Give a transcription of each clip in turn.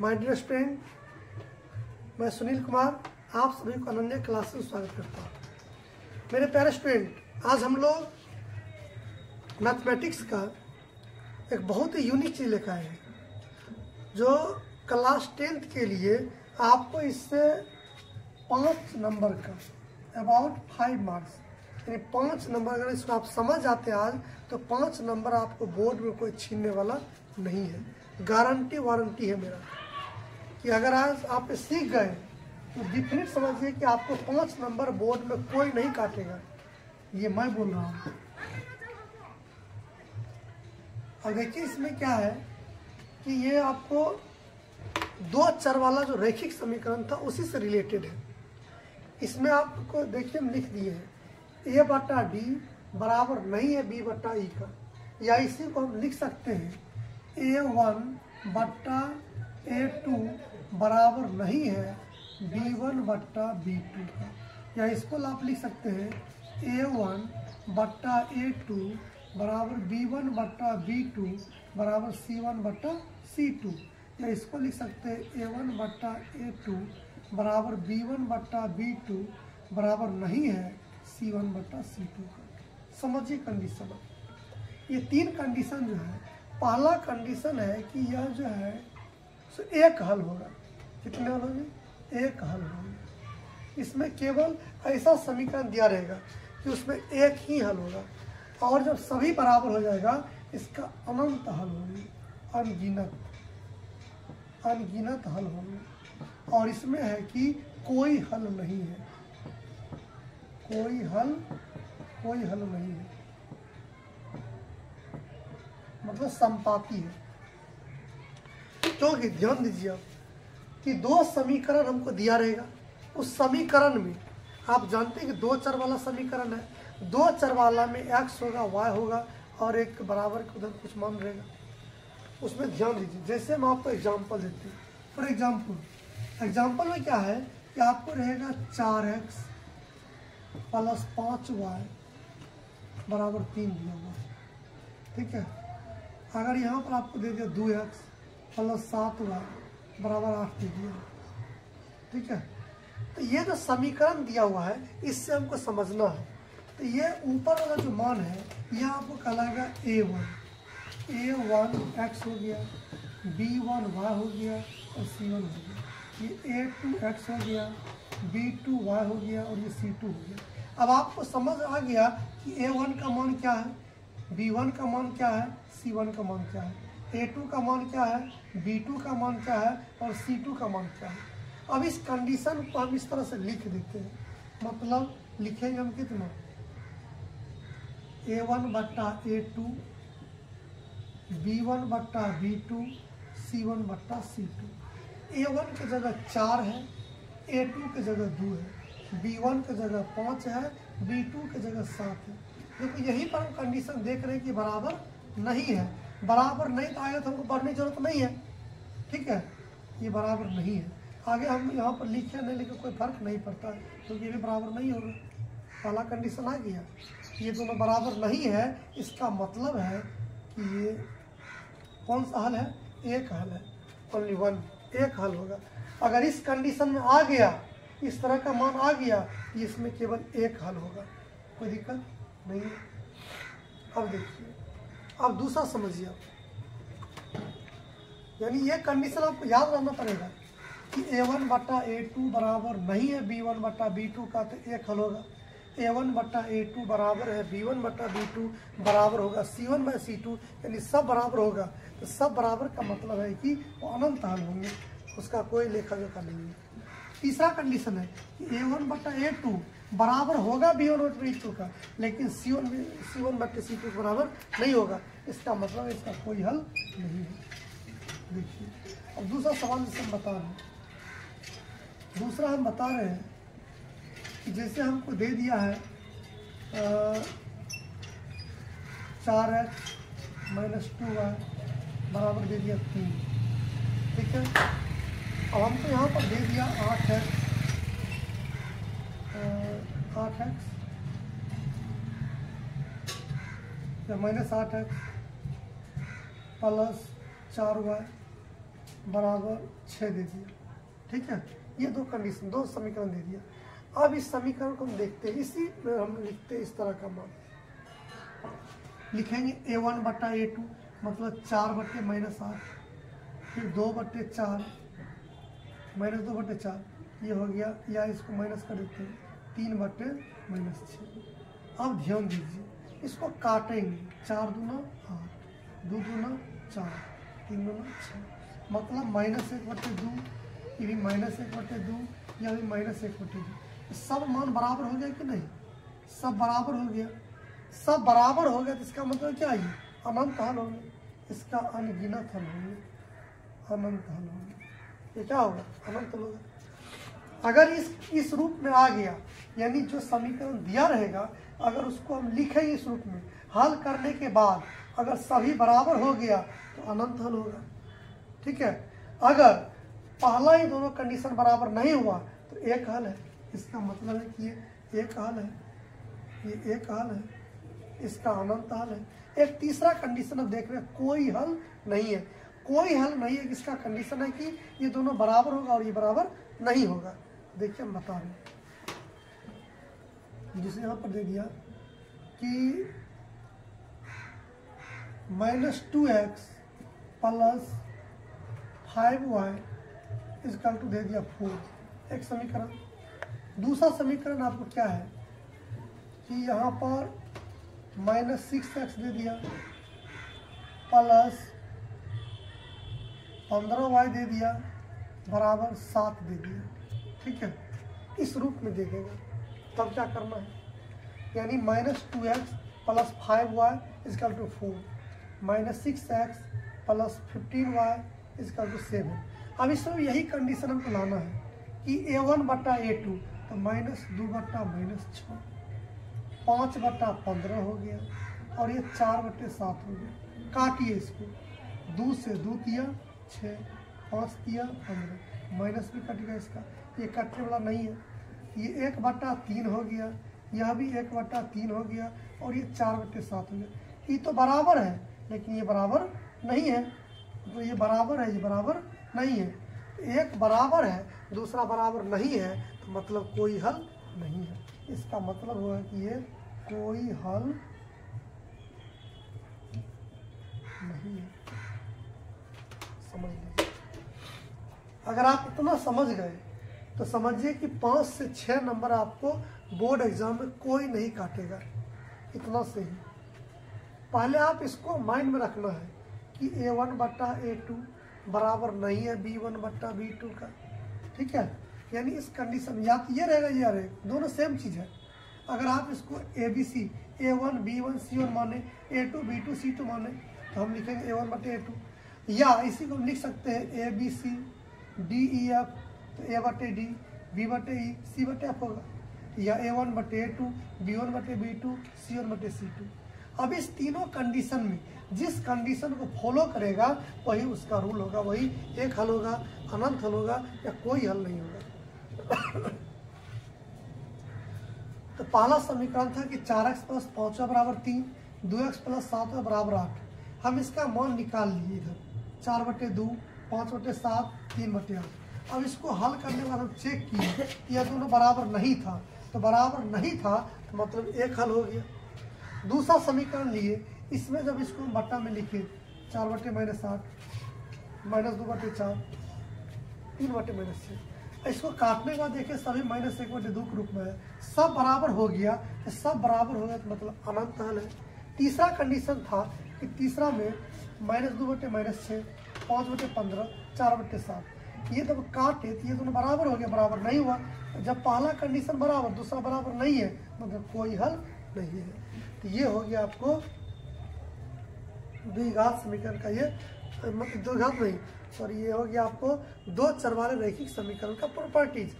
My dear student, मैं सुनील कुमार आप सभी को अनन्या क्लास में स्वागत करता हूँ। मेरे प्यारे स्टूडेंट, आज हम लोग मैथमेटिक्स का एक बहुत ही यूनिक चीज़ लेकर आए हैं जो क्लास 10th के लिए आपको इससे 5 नंबर का अबाउट 5 मार्क्स यानी 5 नंबर अगर इसको आप समझ जाते हैं आज तो 5 नंबर आपको बोर्ड में कोई छीनने वाला नहीं है। गारंटी वारंटी है मेरा कि अगर आज आप सीख गए तो डिफिनिट समझिए कि आपको 5 नंबर बोर्ड में कोई नहीं काटेगा। ये मैं बोल रहा हूँ। और देखिए इसमें क्या है कि ये आपको 2 चर वाला जो रैखिक समीकरण था उसी से रिलेटेड है। इसमें आपको देखिए हम लिख दिए हैं ए बटा डी बराबर नहीं है बी बटा ई का, या इसी को हम लिख सकते हैं A1 बट्टा A2 बराबर नहीं है B1 बट्टा B2 का, या इसको आप लिख सकते हैं A1 बट्टा A2 बराबर B1 बट्टा B2 बराबर C1 बट्टा C2, या इसको लिख सकते हैं A1 बट्टा A2 बराबर B1 बट्टा B2 बराबर नहीं है C1 बट्टा C2 का। समझिए कंडीशन। ये 3 कंडीशन जो है, पहला कंडीशन है कि यह जो है सो एक हल होगा। कितने हल होंगे? एक हल होंगे। इसमें केवल ऐसा समीकरण दिया रहेगा कि उसमें एक ही हल होगा, और जब सभी बराबर हो जाएगा इसका अनंत हल होंगे, अनगिनत हल होंगे। और इसमें है कि कोई हल नहीं है, कोई हल नहीं है, मतलब संपाती है। क्योंकि ध्यान दीजिए आप कि 2 समीकरण हमको दिया रहेगा। उस समीकरण में आप जानते हैं कि 2 चर वाला समीकरण है। 2 चर वाला में x होगा, y होगा और एक के बराबर के उधर कुछ मान रहेगा। उसमें ध्यान दीजिए। जैसे हम आपको एग्जाम्पल देते हैं, फॉर एग्जाम्पल में क्या है कि आपको रहेगा 4x प्लस 5y बराबर 3 दिया हुआ, ठीक है। अगर यहाँ पर आपको दे दिया 2x प्लस 7y बराबर 8 दे दिया, ठीक है। तो ये जो समीकरण दिया हुआ है इससे हमको समझना है। तो ये ऊपर वाला जो मान है यह आपको कहलाएगा A1 x हो गया, B1 y हो गया और C1 हो गया। ये A2 x हो गया, B2 y हो गया और ये C2 हो गया। अब आपको समझ आ गया कि A1 का मान क्या है, B1 का मान क्या है, C1 का मान क्या है, A2 का मान क्या है, B2 का मान क्या है और C2 का मान क्या है। अब इस कंडीशन को हम इस तरह से लिख देते हैं। मतलब लिखेंगे हम कितना, A1 बट्टा A2, B1 बट्टा B2, C1 बट्टा C2। A1 की जगह 4 है, A2 की जगह 2 है, B1 की जगह 5 है, B2 की जगह 7 है। देखो यहीं पर हम कंडीशन देख रहे हैं कि बराबर नहीं है। बराबर नहीं तो आगे तो हमको पढ़ने की जरूरत नहीं है, ठीक है। ये बराबर नहीं है, आगे हम यहाँ पर लिखे नहीं लिखे कोई फर्क नहीं पड़ता है, क्योंकि ये भी बराबर नहीं होगा। पहला कंडीशन आ गया, ये दोनों बराबर नहीं है। इसका मतलब है कि ये कौन सा हल है, एक हल है, ओनली वन, एक हल होगा। अगर इस कंडीशन में आ गया, इस तरह का मान आ गया, इसमें केवल एक हल होगा, कोई दिक्कत नहीं है। अब देखिए, अब दूसरा समझिए आप, यानी ये कंडीशन आपको याद रखना पड़ेगा कि A1 बट्टा A2 बराबर नहीं है B1 बट्टा B2 का, तो एक हल होगा। A1 बट्टा A2 बराबर है B1 बट्टा B2 बराबर होगा C1 बाय C2, यानी सब बराबर होगा। तो सब बराबर का मतलब है कि वो अनंत हल होंगे, उसका कोई लेखा जोखा नहीं है। तीसरा कंडीशन है कि A1 बट्टा A2 बराबर होगा B1 बट्टा B2 का, लेकिन C1 बट्टा C2 बराबर नहीं होगा। इसका मतलब है इसका कोई हल नहीं है। देखिए अब दूसरा सवाल जैसे हम बता रहे हैं, दूसरा हम बता रहे हैं कि जैसे हमको दे दिया है 4x माइनस 2y बराबर दे दिया 3, ठीक है। अब हमको यहाँ पर दे दिया 8x या माइनस 8x प्लस 4y बराबर 6 दे दिया। ठीक है, ये दो कंडीशन, दो समीकरण दे दिया। अब इस समीकरण को हम देखते हैं, इसी में हम लिखते हैं इस तरह का मान लिखेंगे a1 बटा a2 मतलब 4 बटे -8, फिर 2 बटे 4 -2 बटे 4 ये हो गया, या इसको माइनस कर देते हैं 3 बटे -6। अब ध्यान दीजिए, इसको काटेंगे, 4 दूना 8, 2 दूना 4, 3 दूना 6, मतलब -1 बटे 2, ये भी -1 बटे 2, या भी -1 बटे 2। सब मान बराबर हो गया कि नहीं? सब बराबर हो गया। सब बराबर हो गया तो इसका मतलब क्या है? अनंत हल होंगे, इसका अनगिनत हल होंगे, अनंत हल होंगे। ये क्या होगा? अनंत हल होगा। अगर इस रूप में आ गया, यानी जो समीकरण दिया रहेगा अगर उसको हम लिखें इस रूप में, हल करने के बाद अगर सभी बराबर हो गया तो अनंत हल होगा। ठीक है, अगर पहला ही दोनों कंडीशन बराबर नहीं हुआ तो एक हल है। इसका मतलब है कि ये एक हल है, ये एक हल है, इसका अनंत हल है। एक तीसरा कंडीशन अब देख रहे हैं, कोई हल नहीं है। कोई हल नहीं है, इसका कंडीशन है कि ये दोनों बराबर होगा और ये बराबर नहीं होगा। देखिए हम बता रहे हैं, जिसे यहाँ पर दे दिया कि -2x plus 5y equal to दे दिया 4, एक समीकरण। दूसरा समीकरण आपको क्या है कि यहाँ पर -6x दे दिया प्लस 15y दे दिया बराबर 7 दे दिया। ठीक है, इस रूप में देखेगा। तब क्या करना है, यानी -2x plus 5y equal to 4, -6x plus 15y equal to 7। अब इसमें यही कंडीशन हमको लाना है कि a1 बटा a2 तो -2 बटा -6, 5 बटा 15 हो गया और ये 4 बटे 7 हो गया। काटिए इसको, 2 से 2 दिया 6, 5 दिया 15, माइनस भी कटेगा इसका, ये कटने वाला नहीं है। ये 1 बटा 3 हो गया, यह भी 1 बटा 3 हो गया और ये 4 बटे 7 हो गया। ये तो बराबर है लेकिन ये बराबर नहीं है, तो ये बराबर है, ये बराबर नहीं है। एक बराबर है, दूसरा बराबर नहीं है, तो मतलब कोई हल नहीं है। इसका मतलब हुआ कि ये कोई हल नहीं है। समझ लीजिए, अगर आप इतना समझ गए तो समझिए कि 5 से 6 नंबर आपको बोर्ड एग्जाम में कोई नहीं काटेगा। इतना सही, पहले आप इसको माइंड में रखना है कि a1 बटा a2 बराबर नहीं है b1 बटा b2 का। ठीक है, यानी इस कंडीशन में या तो ये रहेगा या रहेगा, दोनों सेम चीज़ है। अगर आप इसको ABC a1 b1 c1 माने, a2 b2 c2 माने, तो हम लिखेंगे a1 बटे a2, या इसी को हम लिख सकते हैं ABC DEF, तो a बटे d, b बटे e, c बटे f होगा, या a1 बटे a2 b1 बटे b2 c1 बटे c2। अब इस तीनों कंडीशन में जिस कंडीशन को फॉलो करेगा वही उसका रूल होगा, वही एक हल होगा, अनंत हल होगा, या कोई हल नहीं होगा। तो पहला समीकरण था कि 4x प्लस 5 बराबर 3, 2x प्लस 7 बराबर 8। हम इसका मान निकाल लिए इधर, 4 बटे 2, 5 बटे 7, 3 बटे 8। अब इसको हल करने के बाद हम चेक किए कि यह दोनों बराबर नहीं था, तो बराबर नहीं था तो मतलब एक हल हो गया। दूसरा समीकरण लिए, इसमें जब इसको हम बट्टा में लिखे 4 बटे -8, -2 बटे 4, 3 बटे -6, इसको काटने के बाद देखें सभी -1 बटे 2 के रूप में है, सब बराबर हो गया। तो सब बराबर हो गया तो मतलब अनंत हल है। तीसरा कंडीशन था कि तीसरा में -2 बटे -6, 5 बटे 15, 4 बटे 7, ये जब काटे तो ये दोनों बराबर हो गया, बराबर नहीं हुआ। जब पहला कंडीशन बराबर दूसरा बराबर नहीं है मतलब कोई हल नहीं है। तो ये हो गया आपको द्विघात समीकरण का, ये द्विघात नहीं सॉरी, ये हो गया आपको दो चर वाले रैखिक समीकरण का प्रॉपर्टीज।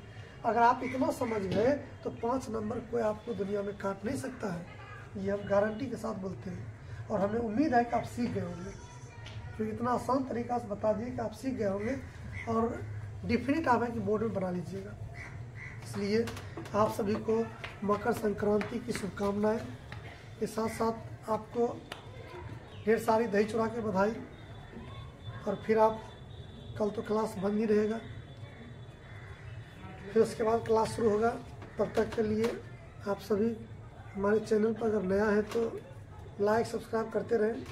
अगर आप इतना समझ गए तो 5 नंबर कोई आपको दुनिया में काट नहीं सकता है, ये हम गारंटी के साथ बोलते हैं। और हमें उम्मीद है कि आप सीख गए होंगे, क्योंकि इतना आसान तरीका से बता दिए कि आप सीख गए होंगे और डिफिनिट आप है कि बोर्ड में बना लीजिएगा। इसलिए आप सभी को मकर संक्रांति की शुभकामनाएं, के साथ साथ आपको ढेर सारी दही चुरा के बधाई। और फिर आप कल तो क्लास बंद ही रहेगा, फिर उसके बाद क्लास शुरू होगा। तब तक के लिए आप सभी हमारे चैनल पर अगर नया है तो लाइक सब्सक्राइब करते रहें।